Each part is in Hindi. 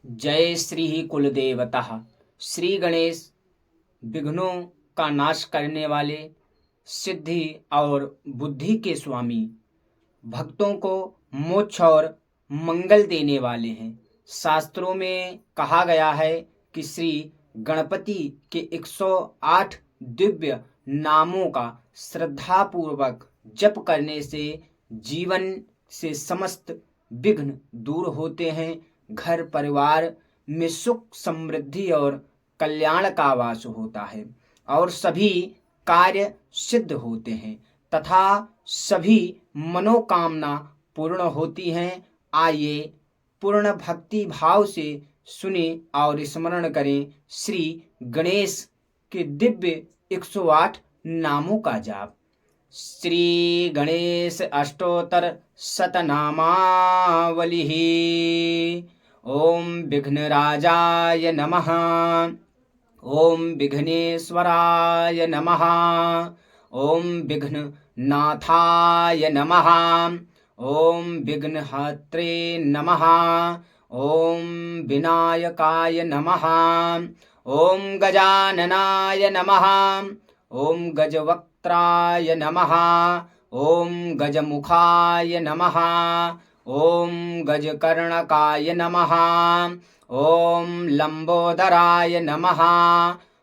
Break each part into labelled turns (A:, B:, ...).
A: जय श्री कुलदेवतः। श्री गणेश विघ्नों का नाश करने वाले, सिद्धि और बुद्धि के स्वामी, भक्तों को मोक्ष और मंगल देने वाले हैं। शास्त्रों में कहा गया है कि श्री गणपति के 108 दिव्य नामों का श्रद्धापूर्वक जप करने से जीवन से समस्त विघ्न दूर होते हैं। घर परिवार में सुख समृद्धि और कल्याण का वास होता है और सभी कार्य सिद्ध होते हैं तथा सभी मनोकामना पूर्ण होती हैं। आइए पूर्ण भक्ति भाव से सुने और स्मरण करें श्री गणेश के दिव्य 108 नामों का जाप। श्री गणेश अष्टोत्तर शतनामावली। ओम विघ्नराजाय नमः। ओम विघ्नेश्वराय नमः। ओम विघ्ननाथाय नमः। ओम विघ्नहत्रे नमः। ओम विनायकाय नमः। ओम गजाननाय नमः। ओम गजवक्त्राय नमः। ओम गजमुखाय नमः। ओम गजकर्णकाय नमः। ओम लंबोदराय नमः।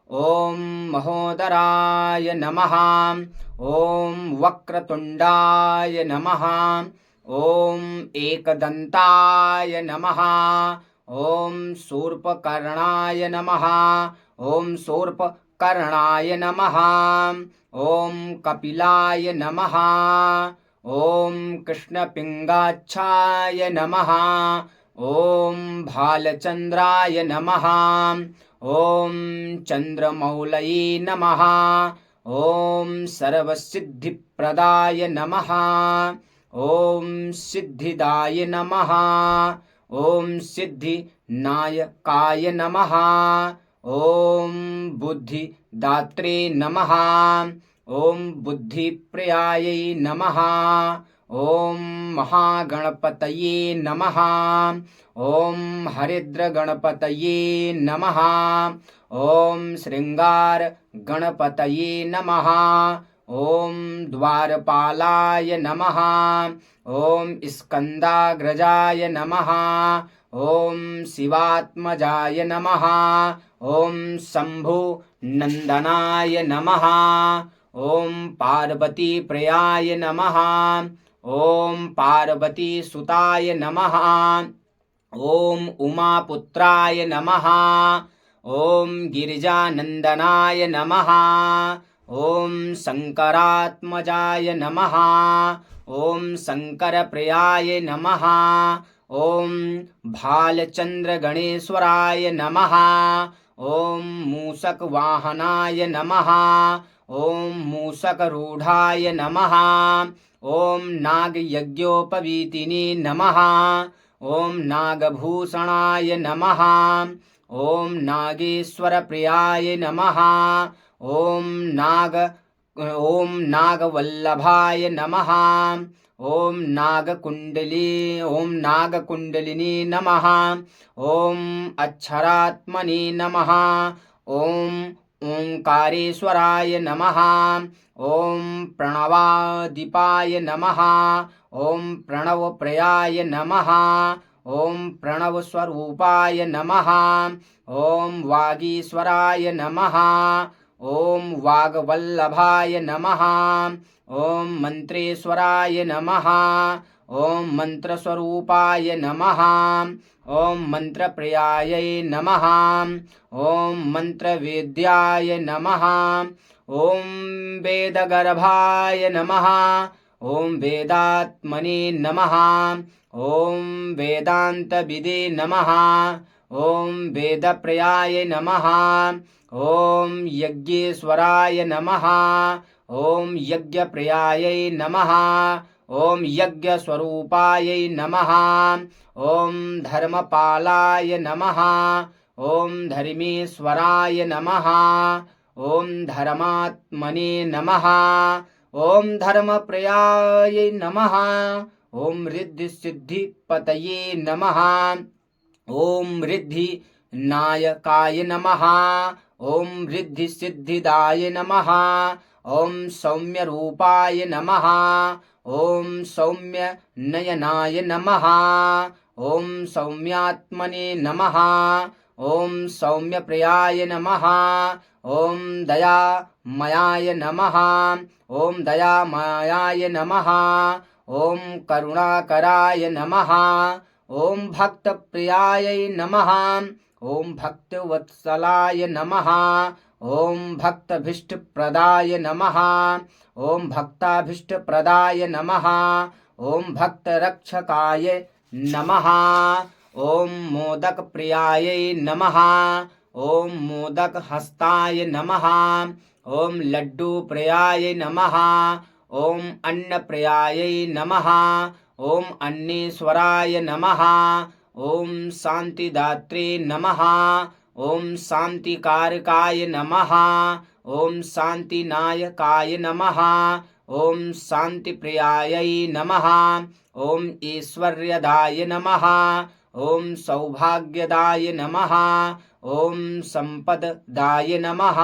A: ओम महोदराय नमः। ओम वक्रतुंडाय नमः। ओम एकदंताय नमः। ओम शूर्पकर्णाय नमः। ओम शूर्पकर्णाय नमः। ओम कपिलाय नमः। ओम कृष्णपिंगाक्षाय नमः। ओम भालचंद्राय नमः। ओम चंद्रमौलये नमः। ओम सर्वसिद्धिप्रदाय नमः। ओम सिद्धिदाय नमः। ओम सिद्धिनायकाय नमः। ओम बुद्धिदात्रे नमः। ओम बुद्धिप्रियायै नमः। ओम महागणपतये नमः। ओम हरिद्रगणपतये नमः। ओम श्रृंगार गणपतये नमः। ओम द्वारपालाय नमः। ओम स्कंदाग्रजाय नमः। ओम शिवात्मजाय नमः। ओम शंभु नंदनाय नमः। ओम पार्वती प्रियाय नमः। ओम पार्वती सुताय नमः। ओम उमापुत्राय नमः। ओम गिरिजानंदनाय नमः। ओम शंकरात्मजाय नमः। ओम शंकरप्रियाय नमः। ओम भालचंद्र गणेश्वराय नमः। ओम मूषक वाहनाय नमः। ओम मूषक रूढ़ाय नमः। ओम नाग यज्ञोपवीतिने नमः। ओम नागभूषणाय नमः। ओम नागेश्वर प्रियाय नमः। ओम नागवल्लभाय नमः। ओम नागकुंडलिनी नमः। ओम अक्षरात्मने नमः। ओम ओंकारेश्वराय नमः। ओम प्रणवादिपाय नमः। ओम प्रणवप्रियाय नमः। ओम प्रणवस्वरूपाय नमः। ओम वागीश्वराय नमः। ओम वागवल्लभाय नमः। ओम मंत्रेश्वराय नमः। ओम मंत्रस्वरूपाय नमः। ओम मंत्रप्रियाय नमः। ओम मंत्रवेद्याय नमः। ओम वेदगर्भाय नमः। ओम वेदात्मने नमः। ओम वेदांतविदे नमः। ओम वेदप्रियाय नमः। ओम यज्ञेश्वराय नमः। ओम यज्ञप्रियाय नमः। ओम यज्ञस्वरूपाय नमः। ओम धर्मपालाय नमः। ओम धर्मेश्वराय नमः। ओम धर्मात्मने नमः। ओम धर्मप्रियाय नमः। ओम रिद्धि सिद्धि पतये नमः। ओम रिद्धि नायकाय नमः। ओम रिद्धि सिद्धिदाय नमः। ओम सौम्य रूपाय नमः। ओम सौम्य नयनाय नमः। ओम सौम्यात्मने नमः। ओम सौम्य प्रियाय नमः। ओम दयामयाय नमः। ओम दयामयाय नमः। ओम करुणाकराय नमः। ओम भक्त प्रियाय नमः। ओम भक्तवत्सलाय नमः। ओम भक्तभीष्टप्रदाय नमः। ओम भक्ताभीष्टप्रदाय नमः। ओम भक्तरक्षकाय नमः। ओम मोदक प्रियाय नमः। ओम मोदक हस्ताय नमः। ओम लड्डू प्रियाय नमः। ओम अन्न प्रियाय नमः। ओम अन्नेश्वराय नमः। ओम शांतिदात्रे नमः। ओम शांतिकारकाय नमः। ओम शांतिनायकाय नमः। ओम शांतिप्रियाय नमः। ओम ऐश्वर्यदाय नमः। ओम सौभाग्यदाय नमः। ओम संपददाय नमः।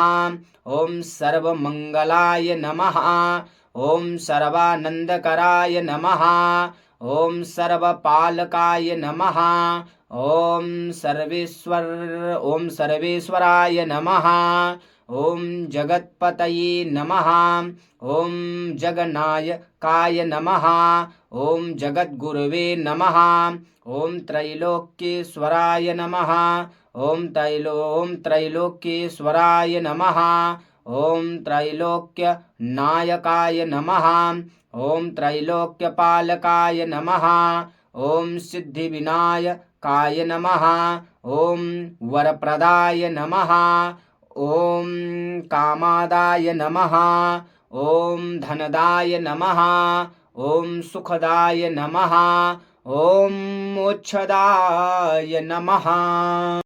A: ओम सर्वमंगलाय नमः। ओम सर्वानंदकराय नमः। ओम सर्वपालकाय नमः। ओम सर्वेश्वराय नमः। ओम जगत्पतये नमः। ओम जगन्नायकाय नमः। ओम जगद्गुरवे नमः। ओम त्रैलोक्येश्वराय नमः। ओम त्रैलोक्येश्वराय नमः। ओम त्रैलोक्य नायकाय नमः। ओम त्रैलोक्यपालकाय नमः। ओम सिद्धिविनायकाय नमः। ओम वरप्रदाय नमः। ओम कामादाय नमः। ओम धनदाय नमः। ओम सुखदाय नमः। ओम मोक्षदाय नमः।